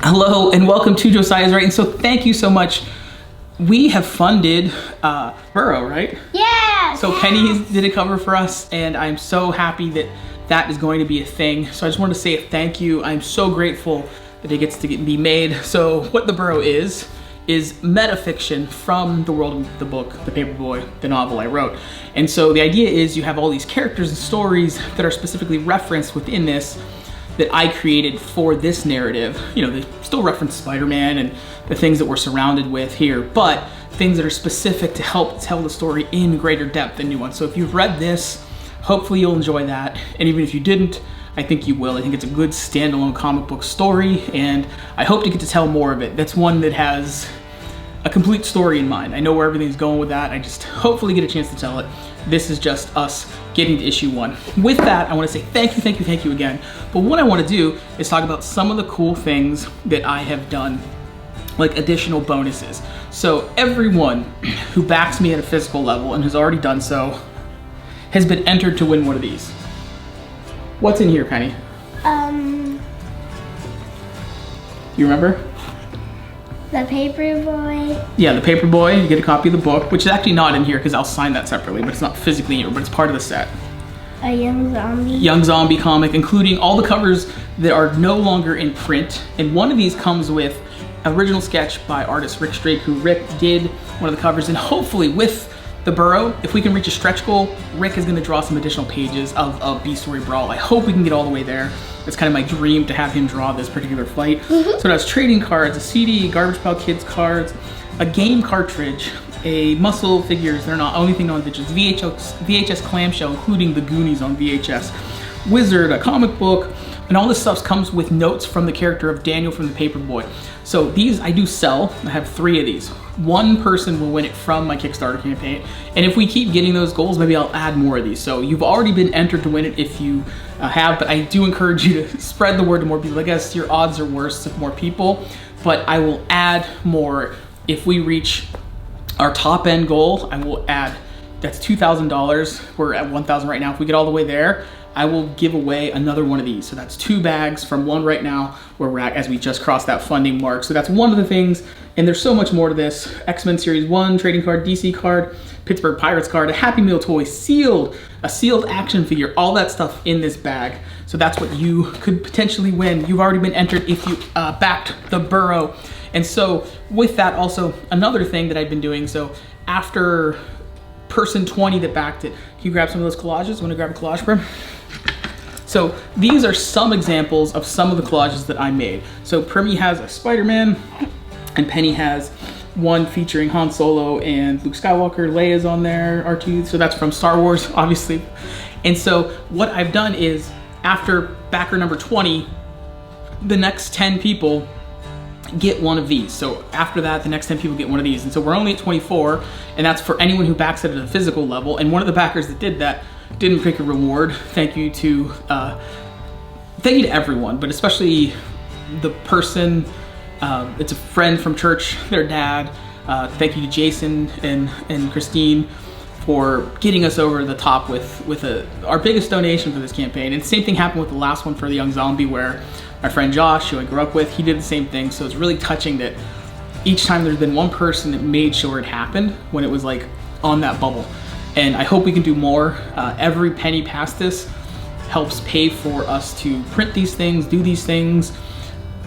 Hello and welcome to Josiah's Writing. So thank you so much. We have funded Borough, right? Yeah. So Penny did a cover for us, and I'm so happy that that is going to be a thing. So I just wanted to say a thank you. I'm so grateful that it gets to be made. So what the Borough is metafiction from the world of the book, The Paperboy, the novel I wrote. And so the idea is you have all these characters and stories that are specifically referenced within this that I created for this narrative. You know, they still reference Spider-Man and the things that we're surrounded with here, but things that are specific to help tell the story in greater depth than new ones. So if you've read this, hopefully you'll enjoy that. And even if you didn't, I think you will. I think it's a good standalone comic book story, and I hope to get to tell more of it. That's one that has a complete story in mind. I know where everything's going with that. I just hopefully get a chance to tell it. This is just us getting to issue 1. With that, I want to say thank you again. But what I want to do is talk about some of the cool things that I have done, like additional bonuses. So everyone who backs me at a physical level and has already done so has been entered to win one of these. What's in here, Penny? You remember? The Paperboy. Yeah, The Paperboy. You get a copy of the book, which is actually not in here because I'll sign that separately, but it's not physically in here, but it's part of the set. A Young Zombie. Young Zombie comic, including all the covers that are no longer in print. And one of these comes with an original sketch by artist Rick Strake, who Rick did one of the covers. And hopefully with the Borough, if we can reach a stretch goal, Rick is going to draw some additional pages of B-Story Brawl. I hope we can get all the way there. It's kind of my dream to have him draw this particular fight. So it has trading cards, a CD, Garbage Pail Kids cards, a game cartridge, a muscle figures, they're not only thing on VHS, VHS clamshell, including the Goonies on VHS, Wizard, a comic book, and all this stuff comes with notes from the character of Daniel from The Paperboy. So these I do sell. I have 3 of these. One person will win it from my Kickstarter campaign, and if we keep getting those goals, maybe I'll add more of these. So you've already been entered to win it if you have, but I do encourage you to spread the word to more people. I guess your odds are worse with more people, but I will add more. If we reach our top end goal, I will add, that's $2,000. We're at $1,000 right now. If we get all the way there, I will give away another one of these. So that's 2 bags from one right now where we're at as we just crossed that funding mark. So that's one of the things, and there's so much more to this. X-Men Series 1, trading card, DC card, Pittsburgh Pirates card, a Happy Meal toy, sealed, a sealed action figure, all that stuff in this bag. So that's what you could potentially win. You've already been entered if you backed the Borough. And so with that, also another thing that I've been doing, so after person 20 that backed it, can you grab some of those collages? Want to grab a collage, Prim? So these are some examples of some of the collages that I made. So Primmy has a Spider-Man, and Penny has one featuring Han Solo and Luke Skywalker. Leia's on there, R2, so that's from Star Wars, obviously. And so what I've done is, after backer number 20, the next 10 people get one of these. So after that, the next 10 people get one of these. And so we're only at 24, and that's for anyone who backs it at a physical level. And one of the backers that did that didn't pick a reward. Thank you to everyone, but especially the person, it's a friend from church, their dad. Thank you to Jason and Christine for getting us over the top with our biggest donation for this campaign. And the same thing happened with the last one for the Young Zombie, where my friend Josh, who I grew up with, he did the same thing. So it's really touching that each time there's been one person that made sure it happened when it was like on that bubble. And I hope we can do more. Every penny past this helps pay for us to print these things, do these things.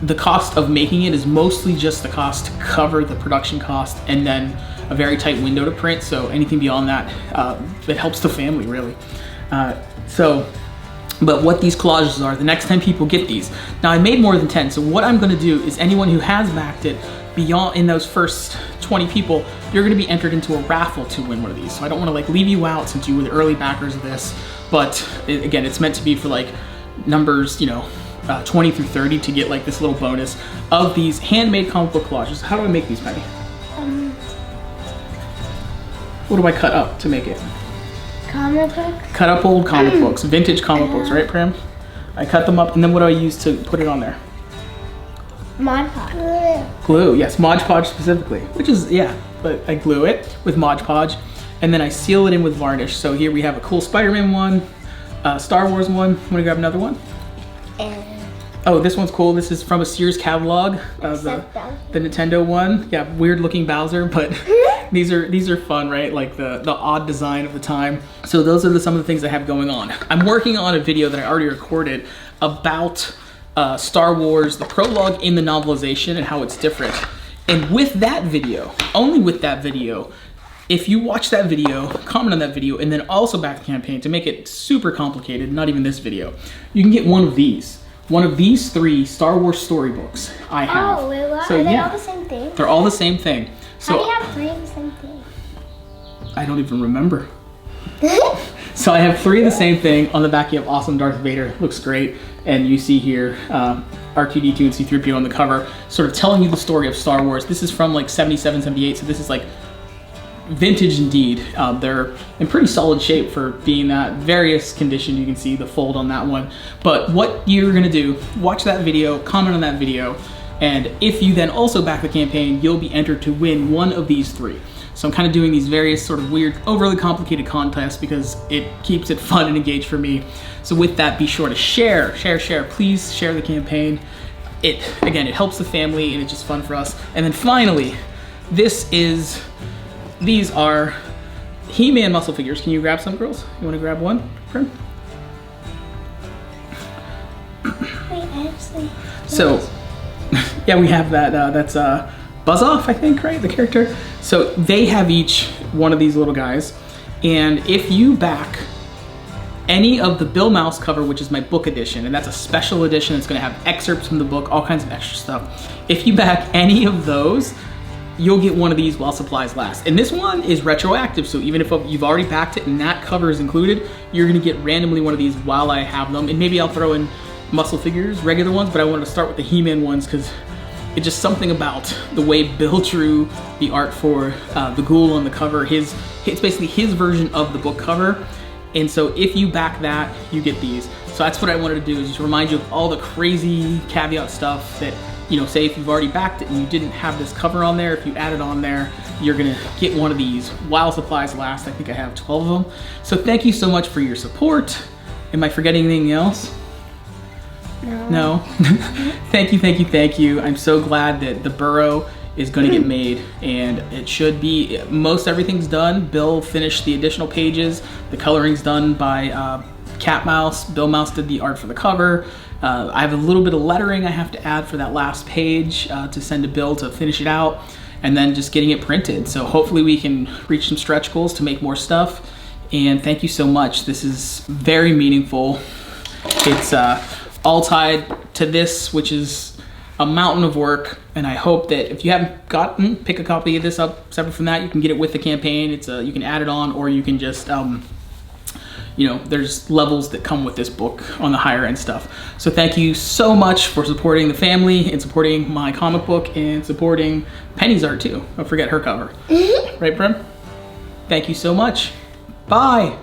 The cost of making it is mostly just the cost to cover the production cost, and then a very tight window to print. So anything beyond that, it helps the family, really. But what these collages are, the next 10 people get these. Now I made more than 10, so what I'm gonna do is anyone who has backed it beyond in those first 20 people, you're gonna be entered into a raffle to win one of these. So I don't wanna like leave you out since you were the early backers of this, but again, it's meant to be for like numbers, 20 through 30 to get like this little bonus of these handmade comic book collages. How do I make these, Penny? What do I cut up to make it? Comic books? Cut up old comic books, vintage comic books, right, Pram? I cut them up, and then what do I use to put it on there? Mod Podge. Glue, yes, Mod Podge specifically, which is, yeah, but I glue it with Mod Podge, and then I seal it in with varnish. So here we have a cool Spider-Man one, Star Wars one. Want to grab another one? Oh, this one's cool. This is from a Sears catalog, the Nintendo one. Yeah, weird looking Bowser, but these are fun, right? Like the odd design of the time. So those are some of the things I have going on. I'm working on a video that I already recorded about Star Wars, the prologue in the novelization and how it's different. And with that video, only with that video, if you watch that video, comment on that video, and then also back the campaign to make it super complicated, not even this video, you can get one of these. One of these 3 Star Wars storybooks I have. Oh, wait, what? So, Are they yeah, all the same thing? They're all the same thing. So, how do you have 3 of the same thing? I don't even remember. So I have 3 of the same thing. On the back you have awesome Darth Vader. Looks great. And you see here R2-D2 and C-3PO on the cover, sort of telling you the story of Star Wars. This is from like 77, 78, so this is like vintage indeed. They're in pretty solid shape for being that various condition. You can see the fold on that one. But what you're gonna do, watch that video, comment on that video, and if you then also back the campaign, you'll be entered to win one of these 3. So I'm kind of doing these various sort of weird, overly complicated contests because it keeps it fun and engaged for me. So with that, be sure to share. Please share the campaign. Again, it helps the family and it's just fun for us. And then finally, these are He-Man muscle figures. Can you grab some, girls? You want to grab one, Prim? Wait, actually. So, yeah, we have that. That's Buzz Off, I think, right? The character. So they have each one of these little guys, and if you back any of the Bill Mouse cover, which is my book edition, and that's a special edition, it's going to have excerpts from the book, all kinds of extra stuff. If you back any of those, you'll get one of these while supplies last. And this one is retroactive, so even if you've already backed it and that cover is included, you're gonna get randomly one of these while I have them. And maybe I'll throw in muscle figures, regular ones, but I wanted to start with the He-Man ones because it's just something about the way Bill drew the art for the ghoul on the cover. It's basically his version of the book cover. And so if you back that, you get these. So that's what I wanted to do, is just remind you of all the crazy caveat stuff that, you know, say if you've already backed it and you didn't have this cover on there, if you add it on there, you're gonna get one of these while supplies last. I think I have 12 of them. So thank you so much for your support. Am I forgetting anything else? No. Thank you. I'm so glad that the Burrough is gonna get made, and it should be, most everything's done. Bill finished the additional pages. The coloring's done by Cat Mouse. Bill Mouse did the art for the cover. I have a little bit of lettering I have to add for that last page to send to Bill to finish it out, and then just getting it printed. So hopefully we can reach some stretch goals to make more stuff. And thank you so much. This is very meaningful. It's all tied to this, which is a mountain of work. And I hope that if you haven't gotten, pick a copy of this up separate from that. You can get it with the campaign. You can add it on, or you can just you know, there's levels that come with this book on the higher end stuff. So thank you so much for supporting the family and supporting my comic book and supporting Penny's art too. Don't forget her cover. Right, Prim? Thank you so much. Bye.